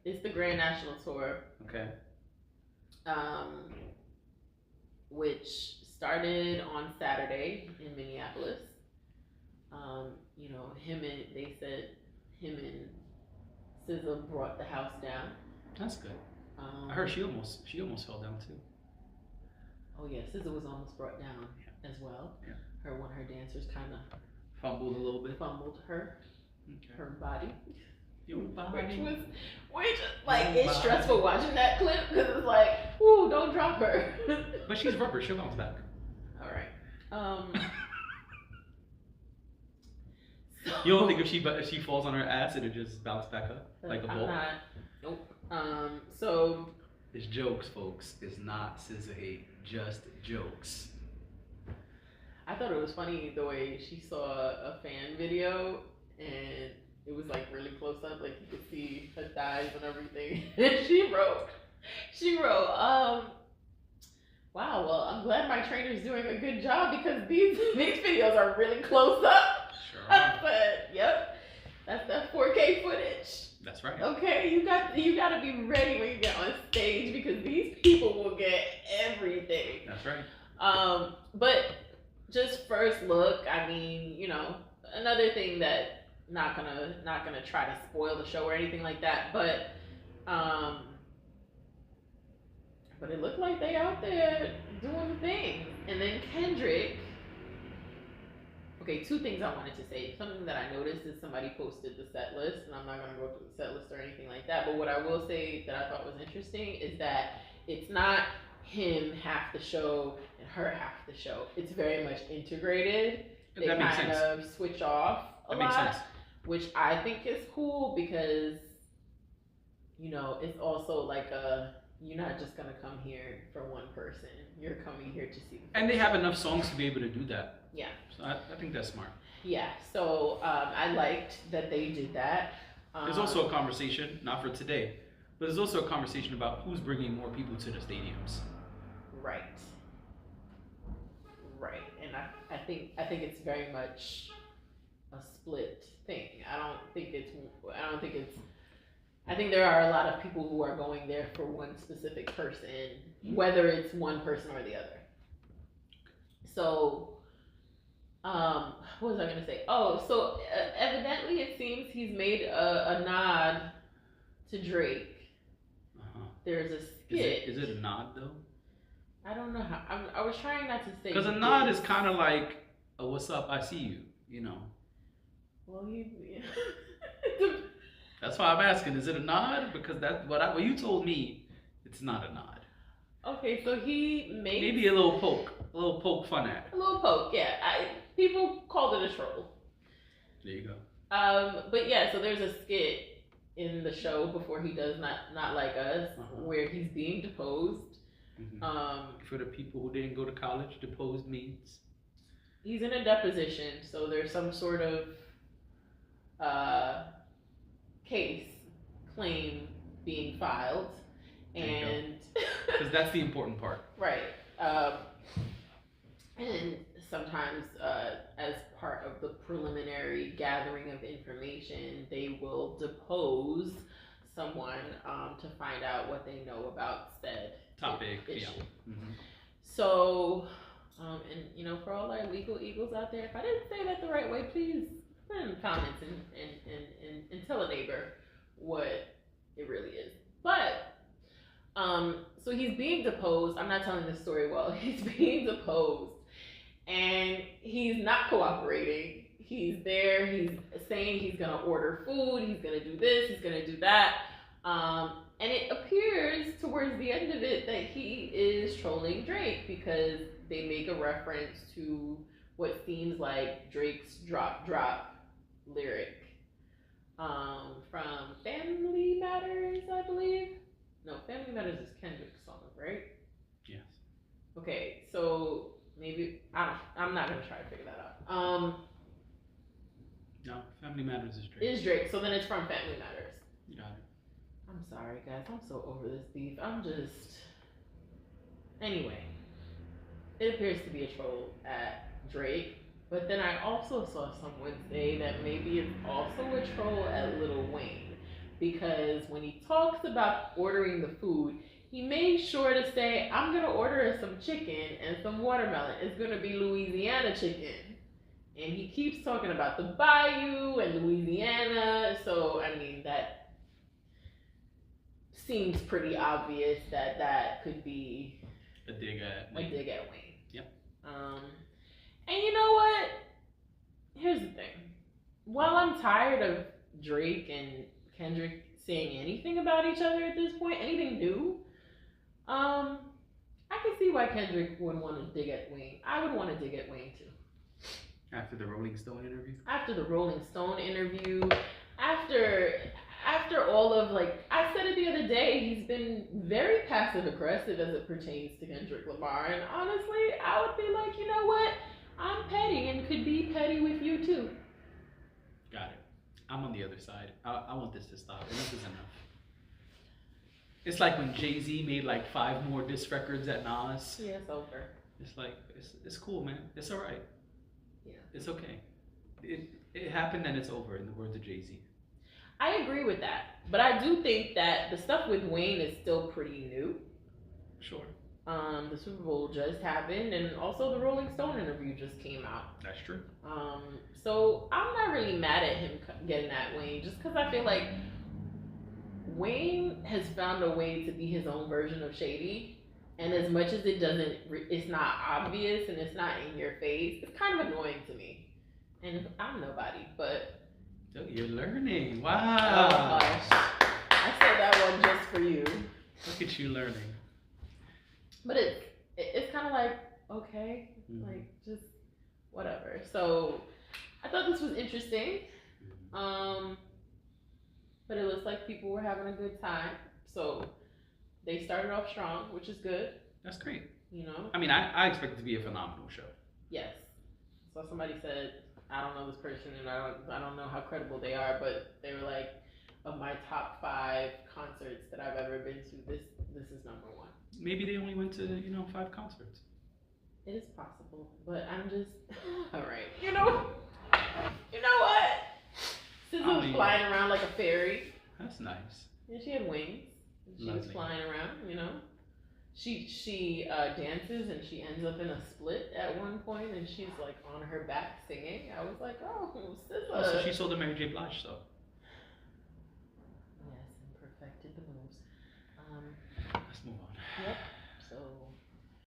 It's the Grand National Tour. Okay. Um, which started on Saturday in Minneapolis. You know, they said him and SZA brought the house down. That's good. I heard she almost fell down too. Oh yeah, SZA was almost brought down as well. Yeah. One of her dancers kind of fumbled a little bit. Fumbled her body. Your body. Which like it's stressful watching that clip because it's like, ooh, don't drop her. But she's rubber. She'll bounce back. All right. You don't think if she falls on her ass, it'll just bounce back up like a ball? Nope. So it's jokes, folks. It's not SZA hate, just jokes. I thought it was funny the way she saw a fan video and it was like really close up, like you could see her thighs and everything. And she wrote, wow, well, I'm glad my trainer's doing a good job because these videos are really close up. Sure. But yep, that's that 4K footage. That's right. Okay, you got to be ready when you get on stage because these people will get everything. That's right. But just first look, I mean, you know, another thing that not gonna try to spoil the show or anything like that, but it looked like they out there doing things. And then Kendrick. Okay, two things I wanted to say. Something that I noticed is somebody posted the set list, and I'm not gonna go through the set list or anything like that. But what I will say that I thought was interesting is that it's not him half the show and her half the show. It's very much integrated. They kind of switch off a lot, which I think is cool because, you know, it's also like you're not just gonna come here for one person. You're coming here to see. And they have enough songs to be able to do that. Yeah. So I think that's smart. Yeah. So I liked that they did that. There's also a conversation, not for today, but there's also a conversation about who's bringing more people to the stadiums. Right. And I think it's very much a split thing. I think there are a lot of people who are going there for one specific person, whether it's one person or the other. So, what was I going to say? Oh, so evidently it seems he's made a nod to Drake. There's a skit. Is it a nod though? I don't know how. I was trying not to say. Because a nod is kind of like, oh, what's up? I see you. You know. Well, That's why I'm asking. Is it a nod? Because that's what you told me. It's not a nod. Okay, so he made maybe a little poke fun at. A little poke, yeah. People called it a troll. There you go. But yeah, so there's a skit in the show before he does Not Like Us, where he's being deposed. Mm-hmm. For the people who didn't go to college, deposed means he's in a deposition, so there's some sort of claim being filed, and because that's the important part, right? And sometimes, as part of the preliminary gathering of information, they will depose someone to find out what they know about said topic issue. Yeah. Mm-hmm. So, and you know, for all our legal eagles out there, if I didn't say that the right way, please put in the comments and tell a neighbor what it really is. But so he's being deposed. I'm not telling this story well. He's being deposed, and he's not cooperating. He's there. He's saying he's gonna order food. He's gonna do this. He's gonna do that. And it appears towards the end of it that he is trolling Drake because they make a reference to what seems like Drake's drop lyric from Family Matters, I believe. No, Family Matters is Kendrick's song, right? Yes. Okay, so maybe I'm not gonna try to figure that out. No, Family Matters is Drake. Is Drake? So then it's from Family Matters. You got it. I'm sorry, guys. I'm so over this beef. Anyway, it appears to be a troll at Drake. But then I also saw someone say that maybe it's also a troll at Lil Wayne. because when he talks about ordering the food, he made sure to say, I'm gonna order some chicken and some watermelon. It's gonna be Louisiana chicken. And he keeps talking about the bayou and Louisiana. So, I mean, that seems pretty obvious that that could be a dig at Wayne. Yep. And you know what? Here's the thing. While I'm tired of Drake and Kendrick saying anything about each other at this point, anything new, I can see why Kendrick would want to dig at Wayne. I would want to dig at Wayne too. After the Rolling Stone interview? After the Rolling Stone interview, after all of, like, I said it the other day, he's been very passive aggressive as it pertains to Kendrick Lamar. And honestly, I would be like, you know what? I'm petty and could be petty with you too. Got it. I'm on the other side. I want this to stop. Enough is enough. It's like when Jay-Z made like 5 more diss records at Nas. Yeah, it's over. It's like, it's cool, man. It's all right. Yeah. It's okay. It happened and it's over, in the words of Jay-Z. I agree with that. But I do think that the stuff with Wayne is still pretty new. Sure. The Super Bowl just happened, and also the Rolling Stone interview just came out. That's true. So I'm not really mad at him getting at Wayne, just because I feel like Wayne has found a way to be his own version of shady, and as much as it's not obvious and it's not in your face, it's kind of annoying to me. And I'm nobody, but So you're learning. oh Wow. gosh, I said that one just for you. Look at you learning. But it's kind of like, okay, like, just whatever. So I thought this was interesting. But it looks like people were having a good time. So they started off strong, which is good. That's great. You know? I mean, I expect it to be a phenomenal show. Yes. So somebody said, I don't know this person and I don't know how credible they are, but they were like, of my top 5 concerts that I've ever been to, this is number 1. Maybe they only went to, 5 concerts. It is possible, but I'm just all right. You know what? SZA's flying around like a fairy. That's nice. And she had wings. She was flying around. She dances and she ends up in a split at one point, and she's like on her back singing. I was like, oh, SZA. Oh, so she sold the Mary J. Blige stuff.